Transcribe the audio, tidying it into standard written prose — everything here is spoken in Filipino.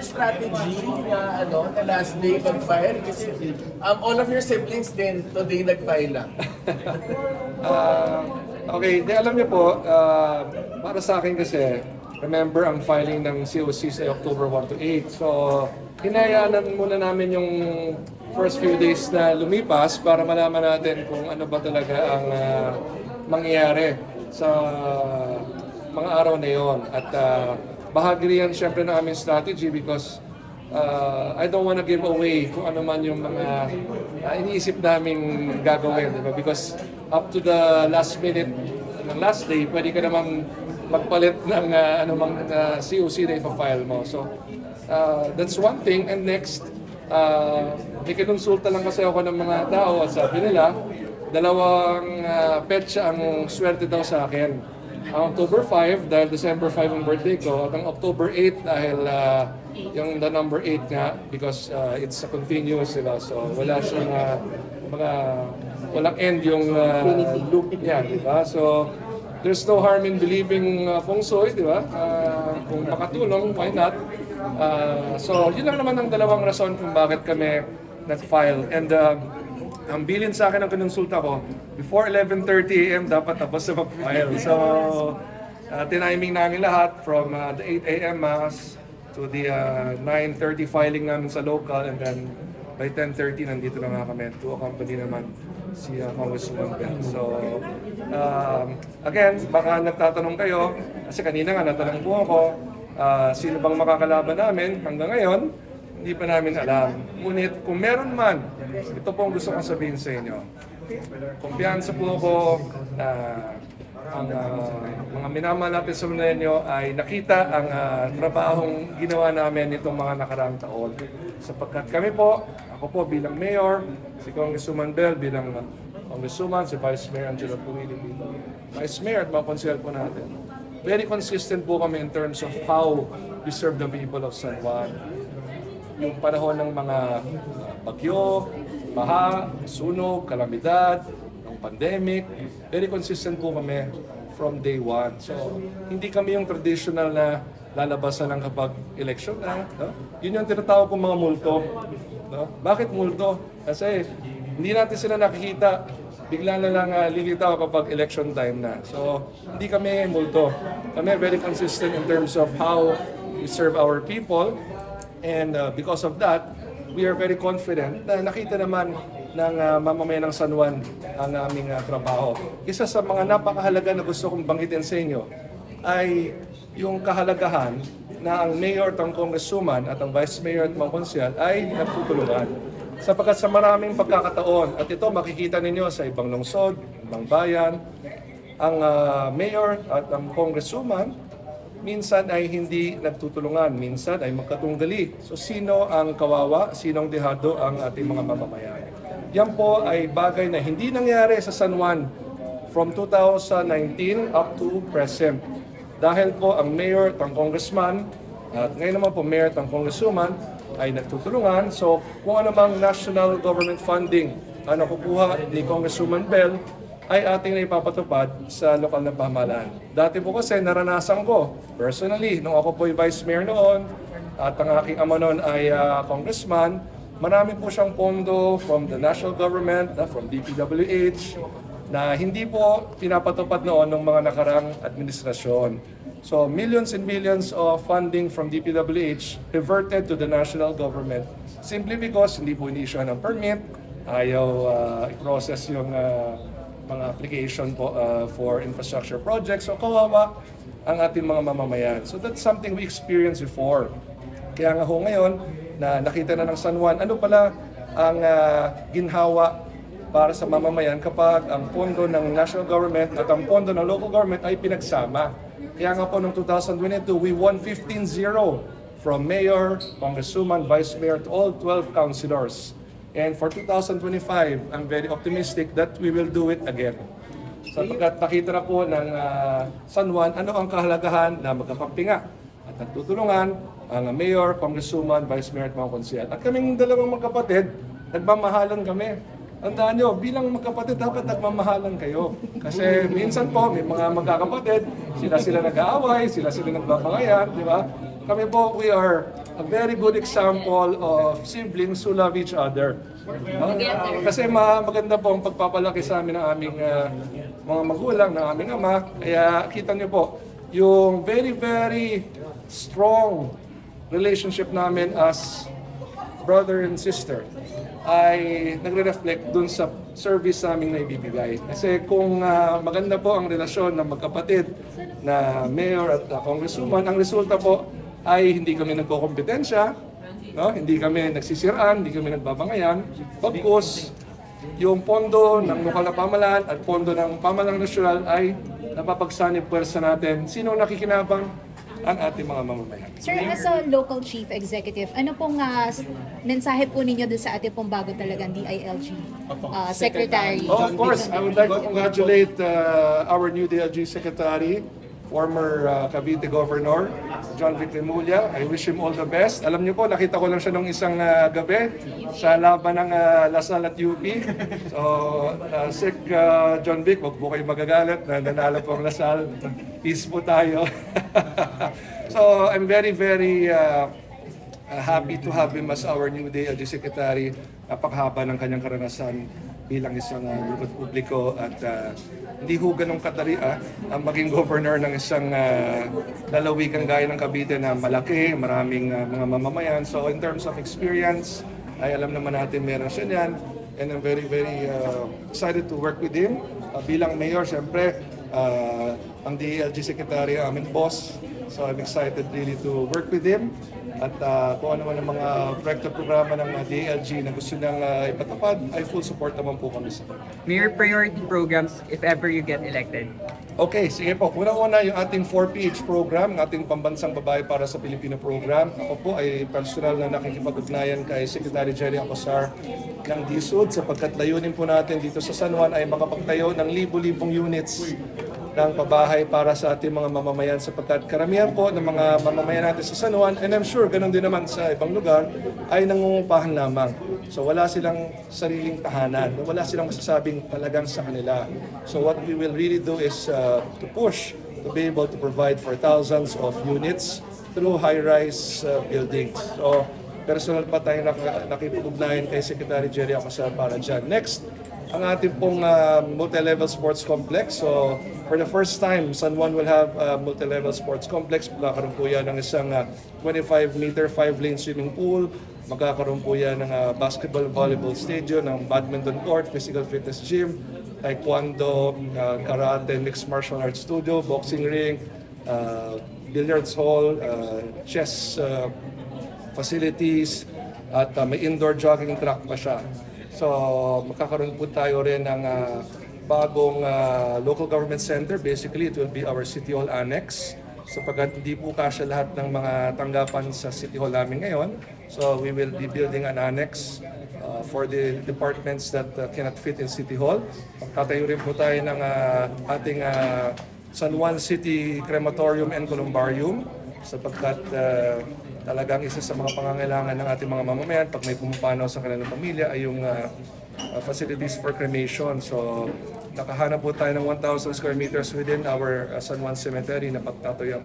strategy na na last day mag-file? Kasi all of your siblings din today nag-file lang. Okay, alam niyo po, para sa akin kasi, remember ang filing ng COC sa October 1 to 8. So, hinayaan muna namin yung first few days na lumipas para malaman natin kung ano ba talaga ang mangyayari sa mga araw na yon. At bahagi rin siyempre ng aming strategy because I don't want to give away kung ano man yung mga iniisip naming gagawin. Diba? Because up to the last minute, ng last day, pwede ka naman magpalit ng anumang COC na ipa-file mo. So, that's one thing. And next, may kinonsulta lang kasi ako ng mga tao at sabi nila, dalawang petsa ang swerte daw sa akin. Ang October 5 dahil December 5 ang birthday ko at ang October 8 dahil yung the number 8 nga because it's a continuous, diba? So wala siyang walang end yung loop niya, diba? So there's no harm in believing feng shui, diba? Kung makatulong, why not? So yun lang naman ang dalawang rason kung bakit kami nag-file. And ang bilin sa akin ng kinonsulta ko, before 11:30 a.m. dapat tapos na mag-file. So, tiniming namin lahat from the 8 a.m. mass to the 9:30 filing namin sa local and then by 10:30 nandito na nga kami to accompany naman si Congresswoman Bell. So, again, baka nagtatanong kayo, kasi kanina nga natanong po ako, sino bang makakalaban namin hanggang ngayon? Hindi pa namin alam. Ngunit kung meron man, ito po ang gusto kong sabihin sa inyo. Kumpiyansa po ako na ang mga minamahal natin sa Milenyo ay nakita ang trabahong ginawa namin itong mga nakaraang taon. Sapagkat kami po, ako po bilang Mayor, si Congresswoman Bell bilang Congresswoman, si Vice Mayor Angela Pumili bilang Vice Mayor at mga konsehal po natin. Very consistent po kami in terms of how we serve the people of San Juan. Yung panahon ng mga bagyo, baha, sunog, kalamidad, ng pandemic, very consistent po kami from day one. So, hindi kami yung traditional na lalabasan lang kapag election na. No? Yun yung tinatawag kong mga multo. No? Bakit multo? Kasi hindi natin sila nakikita. Bigla na lang lilitaw kapag election time na. So, hindi kami multo. Kami very consistent in terms of how we serve our people. And because of that, we are very confident na nakita naman ng mamamayan ng San Juan ang aming trabaho. Isa sa mga napakahalaga na gusto kong banggitin sa inyo ay yung kahalagahan na ang Mayor at ang Congresswoman at ang Vice Mayor at mga konsyal ay nagtutulungan. Sapagkat sa maraming pagkakataon, at ito makikita ninyo sa ibang lungsod, ibang bayan, ang Mayor at ang Congresswoman minsan ay hindi nagtutulungan, minsan ay magkatunggali. So sino ang kawawa, sino ang dehado ang ating mga mamamayan? Yan po ay bagay na hindi nangyari sa San Juan from 2019 up to present. Dahil po ang mayor at ang congressman, at ngayon naman po mayor at ang congresswoman, ay nagtutulungan. So kung ano mang national government funding ang nakukuha ni Congresswoman Bell, ay ating naipapatupad sa lokal na pamahalaan. Dati po kasi naranasan ko, personally, nung ako po yung vice mayor noon, at ang aking ama noon ay congressman, marami po siyang pondo from the national government, from DPWH, na hindi po pinapatupad noon ng mga nakarang administrasyon. So millions and millions of funding from DPWH reverted to the national government simply because hindi po ini-issue ng permit, ayaw i-process yung mga application po for infrastructure projects. So kawawa ang ating mga mamamayan. So that's something we experienced before. Kaya nga ho ngayon na nakita na ng San Juan, ano pala ang ginhawa para sa mamamayan kapag ang pondo ng national government at ang pondo ng local government ay pinagsama. Kaya nga po noong 2022, we won 15-0 from Mayor, Congresswoman, Vice Mayor to all 12 councilors. And for 2025, I'm very optimistic that we will do it again. Sapagkat nakita na po ng San Juan ano ang kahalagahan na magkakampi nga at nagtutulungan ang Mayor, Congresswoman, Vice Mayor at mga konsehal. At kaming dalawang magkapatid, nagmamahalan kami. Tandaan nyo, bilang magkapatid, dapat nagmamahalan kayo. Kasi minsan po, may mga magkakapatid, sila nag-aaway, sila nagbabangayan, di ba? kami po, we are a very good example of siblings who love each other. Kasi maganda po ang pagpapalaki sa amin ng aming mga magulang, ng aming ama. Kaya kita niyo po, yung very, very strong relationship namin as brother and sister ay nagre-reflect dun sa service namin na ibibigay. Kasi kung maganda po ang relasyon ng magkapatid na mayor at congresswoman, ang resulta po ay hindi kami nagkokompetensya, no? Hindi kami nagsisiraan, hindi kami nagbabangayan. Pagkus, yung pondo ng lokal na pamahalaan at pondo ng pamahalang nasyonal ay napapagsanib puwersa natin. Sino nakikinabang? Ang ating mga mamamayan. Sir, as a local chief executive, ano pong mensahe po ninyo doon sa ating pong bago talagang DILG secretary? Oh, of course, I would like to congratulate our new DILG secretary, former Cavite Governor, John Vic Remulla. I wish him all the best. Alam niyo po, nakita ko lang siya nung isang gabi sa laban ng Lasal at UP. So, Sec John Vic, wag po kayo magagalit na nanalo po ang Lasal. Peace po tayo. So, I'm very, very happy to have him as our new DILG secretary. Napakahaba ng kanyang karanasan bilang isang lingkod publiko at hindi ho ganong kadali ang maging governor ng isang lalawigan gaya ng Cavite na malaki, maraming mga mamamayan. So in terms of experience, ay alam naman natin meron siya niyan. And I'm very, very excited to work with him. Bilang mayor, syempre, ang DILG secretary ang aming boss. So I'm excited really to work with him. At kung ano man ang mga proyekto programa ng DILG na gusto niyang ipatupad, ay full support naman po kami sa kanya. Mayor, priority programs if ever you get elected. Okay, sige po. Una-una yung ating 4PH program, ng ating pambansang babae para sa Pilipino program. Ako po ay personal na nakikipag-ugnayan kay Secretary Jerry Acosar ng DSUD sapagkat layunin po natin dito sa San Juan ay makapagtayo ng libo-libong units ng pabahay para sa ating mga mamamayan sapagkat karamihan po ng mga mamamayan natin sa San Juan, and I'm sure ganun din naman sa ibang lugar, ay nangungupahan lamang. So wala silang sariling tahanan, wala silang masasabing talagang sa kanila. So what we will really do is to push to be able to provide for thousands of units through high-rise buildings. So personal pa tayo nakipag-ugnayan kay Secretary Jerry Acosar para dyan. Next, ang ating pong multi-level sports complex. So, for the first time, San Juan will have a multi-level sports complex. Magkakaroon po yan ng isang 25-meter, 5-lane swimming pool. Magkakaroon po yan ng basketball, volleyball stadium, ng badminton court, physical fitness gym, taekwondo, karate, mixed martial arts studio, boxing ring, billiards hall, chess facilities, at may indoor jogging track pa siya. So, magkakaroon po tayo rin ng bagong local government center. Basically, it will be our City Hall Annex. Sapagkat hindi po kasya lahat ng mga tanggapan sa City Hall namin ngayon. So, we will be building an annex for the departments that cannot fit in City Hall. Magtatayo rin po tayo ng ating San Juan City Crematorium and Columbarium. Sapagkat talagang isa sa mga pangangailangan ng ating mga mamamayan pag may pumapanaw sa kanilang pamilya ay yung facilities for cremation. So nakahanap po tayo ng 1,000 square meters within our San Juan Cemetery na pagtatayo